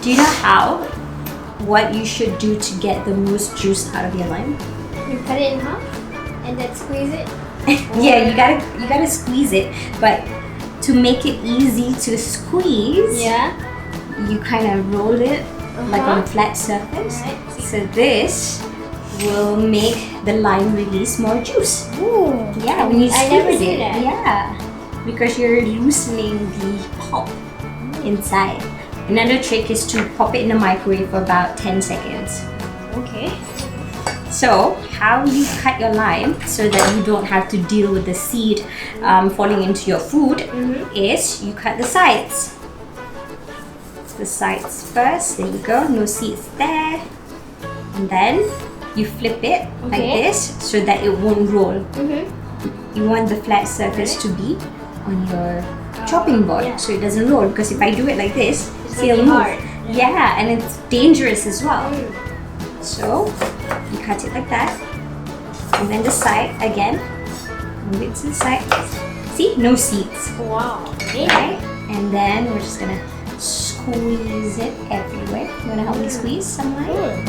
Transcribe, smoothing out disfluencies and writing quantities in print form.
Do you know what you should do to get the most juice out of your lime? You cut it in half and then squeeze it. Yeah, you gotta squeeze it, but to make it easy to squeeze, Yeah. you kind of roll it like on a flat surface. Right. So this will make the lime release more juice. Ooh. Yeah, when you I never squeeze do it. that. Yeah, because you're loosening the pulp inside. Another trick is to pop it in the microwave for about 10 seconds. Okay. So, how you cut your lime so that you don't have to deal with the seed falling into your food is you cut the sides. The sides first, there you go, no seeds there. And then you flip it like this so that it won't roll. You want the flat surface to be on your chopping board so it doesn't roll, because if I do it like this, it'll move. Hard. Yeah, and it's dangerous as well. So you cut it like that, and then the side again, move it to the side. See, no seeds. Wow. Right? And then we're just gonna squeeze it everywhere. You wanna help me squeeze some lime?